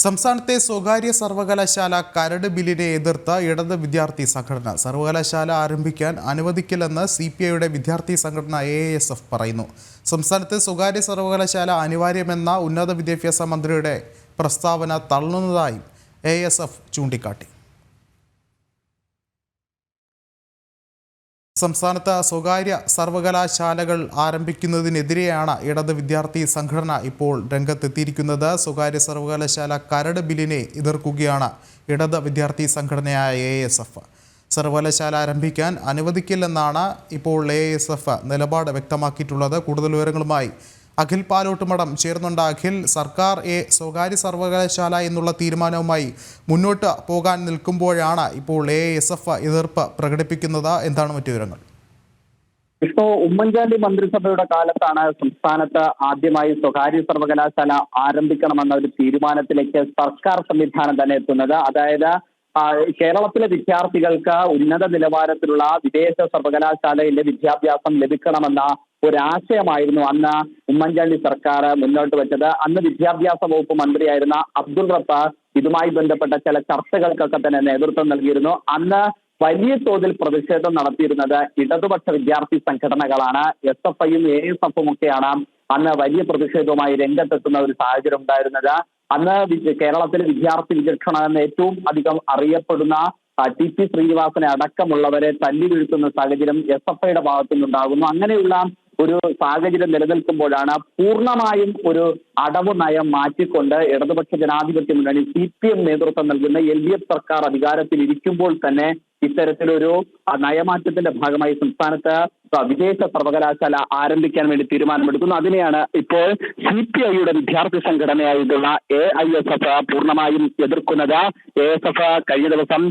സംസ്ഥാനത്തെ സ്വകാര്യ സർവകലാശാല കരട് ബില്ലിനെ എതിർത്ത് ഇടത് വിദ്യാർത്ഥി സംഘടന സർവകലാശാല ആരംഭിക്കാൻ അനുവദിക്കില്ലെന്ന് CPIയുടെ വിദ്യാർത്ഥി സംഘടന AISF പറയുന്നു. സംസ്ഥാനത്തെ സ്വകാര്യ സർവകലാശാല അനിവാര്യമെന്ന ഉന്നത വിദ്യാഭ്യാസ മന്ത്രിയുടെ പ്രസ്താവന തള്ളുന്നതായും AISF ചൂണ്ടിക്കാട്ടി. സംസ്ഥാനത്ത് സ്വകാര്യ സർവകലാശാലകൾ ആരംഭിക്കുന്നതിനെതിരെയാണ് ഇടത് വിദ്യാർത്ഥി സംഘടന ഇപ്പോൾ രംഗത്തെത്തിയിരിക്കുന്നത്. സ്വകാര്യ സർവകലാശാല കരട് ബില്ലിനെ എതിർക്കുകയാണ് ഇടത് വിദ്യാർത്ഥി സംഘടനയായ AISF. സർവകലാശാല ആരംഭിക്കാൻ അനുവദിക്കില്ലെന്നാണ് ഇപ്പോൾ AISF നിലപാട് വ്യക്തമാക്കിയിട്ടുള്ളത്. കൂടുതൽ വിവരങ്ങളുമായി അഖിൽ പാലോട്ടുമടം ചേർന്നുണ്ട്. അഖിൽ, സർക്കാർ സ്വകാര്യ സർവകലാശാല എന്നുള്ള തീരുമാനവുമായി മുന്നോട്ട് പോകാൻ നിൽക്കുമ്പോഴാണ് ഇപ്പോൾ AISF എതിർപ്പ് പ്രകടിപ്പിക്കുന്നത്. എന്താണ് മറ്റു വിവരങ്ങൾ? ഉമ്മൻചാണ്ടി മന്ത്രിസഭയുടെ കാലത്താണ് സംസ്ഥാനത്ത് ആദ്യമായി സ്വകാര്യ സർവകലാശാല ആരംഭിക്കണമെന്ന ഒരു തീരുമാനത്തിലേക്ക് സർക്കാർ സംവിധാനം തന്നെ എത്തുന്നത്. അതായത് കേരളത്തിലെ വിദ്യാർത്ഥികൾക്ക് ഉന്നത നിലവാരത്തിലുള്ള വിദേശ സർവകലാശാലയിലെ വിദ്യാഭ്യാസം ലഭിക്കണമെന്ന ഒരാശയമായിരുന്നു അന്ന് ഉമ്മൻചാണ്ടി സർക്കാർ മുന്നോട്ട് വെച്ചത്. അന്ന് വിദ്യാഭ്യാസ വകുപ്പ് മന്ത്രിയായിരുന്ന അബ്ദുൾ റസാഖ് ഇതുമായി ബന്ധപ്പെട്ട ചില ചർച്ചകൾക്കൊക്കെ തന്നെ നേതൃത്വം നൽകിയിരുന്നു. അന്ന് വലിയ തോതിൽ പ്രതിഷേധം നടത്തിയിരുന്നത് ഇടതുപക്ഷ വിദ്യാർത്ഥി സംഘടനകളാണ്. SFIയും AISFും ഒക്കെയാണ് അന്ന് വലിയ പ്രതിഷേധവുമായി രംഗത്തെത്തുന്ന ഒരു സാഹചര്യം ഉണ്ടായിരുന്നത്. അന്ന് കേരളത്തിലെ വിദ്യാർത്ഥി വിചക്ഷണ എന്ന് ഏറ്റവും അധികം അറിയപ്പെടുന്ന TP ശ്രീനിവാസനെ അടക്കമുള്ളവരെ തല്ലി വീഴ്ത്തുന്ന സാഹചര്യം SFIയുടെ ഭാഗത്തുനിന്നുണ്ടാകുന്നു. അങ്ങനെയുള്ള ഒരു സാഹചര്യം നിലനിൽക്കുമ്പോഴാണ് പൂർണ്ണമായും ഒരു അടവ് നയം മാറ്റിക്കൊണ്ട് ഇടതുപക്ഷ ജനാധിപത്യ മുന്നണി CPM നേതൃത്വം നൽകുന്ന LDF സർക്കാർ അധികാരത്തിൽ ഇരിക്കുമ്പോൾ തന്നെ ഇത്തരത്തിലൊരു നയമാറ്റത്തിന്റെ ഭാഗമായി സംസ്ഥാനത്ത് വിദേശ സർവകലാശാല ആരംഭിക്കാൻ വേണ്ടി തീരുമാനമെടുക്കുന്നു. അതിനെയാണ് ഇപ്പോൾ CPIയുടെ വിദ്യാർത്ഥി സംഘടനയായിട്ടുള്ള AISF പൂർണ്ണമായും എതിർക്കുന്നത്. AISF കഴിഞ്ഞ ദിവസം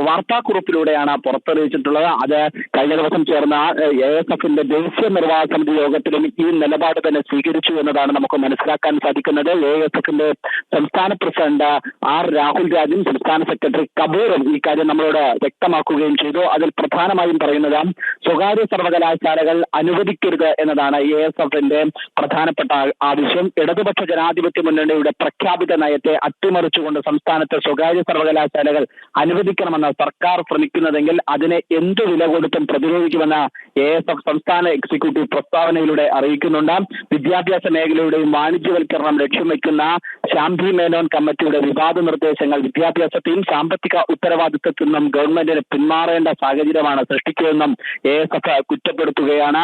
വാർത്താക്കുറിപ്പിലൂടെയാണ് പുറപ്പെടുവിച്ചിട്ടുള്ളത്. അത് കഴിഞ്ഞ ദിവസം ചേർന്ന AISFന്റെ ദേശീയ നിർവാഹക സമിതി യോഗത്തിലും ഈ നിലപാട് തന്നെ സ്വീകരിച്ചു എന്നതാണ് നമുക്ക് മനസ്സിലാക്കാൻ സാധിക്കുന്നത്. AISFന്റെ സംസ്ഥാന പ്രസിഡന്റ് R രാഹുൽ രാജും സംസ്ഥാന സെക്രട്ടറി കബീറും ഈ കാര്യം നമ്മളോട് വ്യക്തമാക്കുകയും ചെയ്തു. അതിൽ പ്രധാനമായും പറയുന്നത് സ്വകാര്യ സർവകലാശാലകൾ അനുവദിക്കരുത് എന്നതാണ് AISFന്റെ പ്രധാനപ്പെട്ട ആവശ്യം. ഇടതുപക്ഷ ജനാധിപത്യ മുന്നണിയുടെ പ്രഖ്യാപിത നയത്തെ അട്ടിമറിച്ചുകൊണ്ട് സംസ്ഥാനത്തെ സ്വകാര്യ സർവകലാശാലകൾ അനുവദിക്കണമെന്ന് സർക്കാർ ശ്രമിക്കുന്നതെങ്കിൽ അതിനെ എന്ത് വില കൊടുത്തും പ്രതിരോധിക്കുമെന്ന് AISF സംസ്ഥാന എക്സിക്യൂട്ടീവ് പ്രസ്താവനയിലൂടെ അറിയിക്കുന്നുണ്ട്. വിദ്യാഭ്യാസ മേഖലയുടെയും വാണിജ്യവൽക്കരണം ലക്ഷ്യം വയ്ക്കുന്ന ശാംഭി മേനോൻ കമ്മിറ്റിയുടെ വിവാദ നിർദ്ദേശങ്ങൾ വിദ്യാഭ്യാസത്തെയും സാമ്പത്തിക ഉത്തരവാദിത്വത്തിൽ നിന്നും ഗവൺമെന്റിന് പിന്മാറേണ്ട സാഹചര്യമാണ് സൃഷ്ടിക്കുകയെന്നും AISF കുറ്റപ്പെടുത്തുകയാണ്.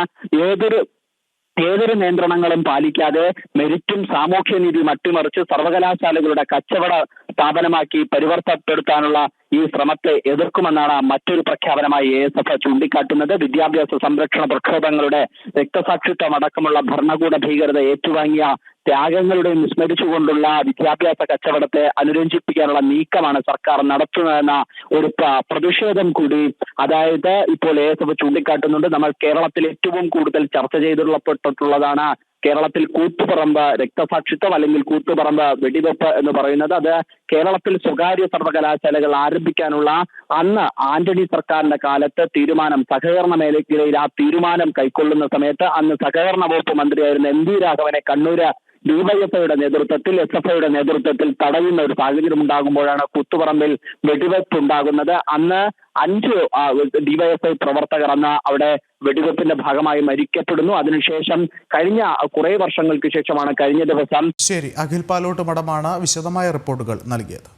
ഏതൊരു നിയന്ത്രണങ്ങളും പാലിക്കാതെ മെരിറ്റും സാമൂഹ്യനീതിയും അട്ടിമറിച്ച് സർവകലാശാലകളുടെ കച്ചവട സ്ഥാപനമാക്കി പരിവർത്തപ്പെടുത്താനുള്ള ഈ ശ്രമത്തെ എതിർക്കുമെന്നാണ് മറ്റൊരു പ്രഖ്യാപനമായി AISF ചൂണ്ടിക്കാട്ടുന്നത്. വിദ്യാഭ്യാസ സംരക്ഷണ പ്രക്ഷോഭങ്ങളുടെ രക്തസാക്ഷിത്വം അടക്കമുള്ള ഭരണകൂട ഭീകരത ഏറ്റുവാങ്ങിയ ത്യാഗങ്ങളുടെയും വിസ്മരിച്ചുകൊണ്ടുള്ള വിദ്യാഭ്യാസ കച്ചവടത്തെ അനുരഞ്ജിപ്പിക്കാനുള്ള നീക്കമാണ് സർക്കാർ നടത്തുന്നതെന്ന ഒരു പ്രതിഷേധം കൂടി അതായത് ഇപ്പോൾ AISF ചൂണ്ടിക്കാട്ടുന്നുണ്ട്. നമ്മൾ കേരളത്തിൽ ഏറ്റവും കൂടുതൽ ചർച്ച ചെയ്തിട്ടുള്ളതാണ് കേരളത്തിൽ കൂത്തുപറമ്പ് രക്തസാക്ഷിത്വം അല്ലെങ്കിൽ കൂത്തുപറമ്പ് വെടിവെപ്പ് എന്ന് പറയുന്നത്. അത് കേരളത്തിൽ സ്വകാര്യ സർവകലാശാലകൾ ആരംഭിക്കാനുള്ള അന്ന് ആന്റണി സർക്കാരിന്റെ കാലത്ത് തീരുമാനം സഹകരണ മേഖലയിൽ ആ തീരുമാനം കൈക്കൊള്ളുന്ന സമയത്ത് അന്ന് സഹകരണ വകുപ്പ് മന്ത്രിയായിരുന്ന MV രാഘവനെ കണ്ണൂര് DYFIയുടെ നേതൃത്വത്തിൽ SFIയുടെ നേതൃത്വത്തിൽ തടയുന്ന ഒരു സാഹചര്യം ഉണ്ടാകുമ്പോഴാണ് കൂത്തുപറമ്പിൽ വെടിവെപ്പ് ഉണ്ടാകുന്നത്. അന്ന് 5 DYFI പ്രവർത്തകർ അന്ന് അവിടെ വെടിവെപ്പിന്റെ ഭാഗമായി മരിക്കപ്പെടുന്നു. അതിനുശേഷം കഴിഞ്ഞ കുറെ വർഷങ്ങൾക്ക് ശേഷമാണ് കഴിഞ്ഞ ദിവസം ശരി, അഖിൽ പാലോട്ടുമടമാണ് വിശദമായ റിപ്പോർട്ടുകൾ നൽകിയത്.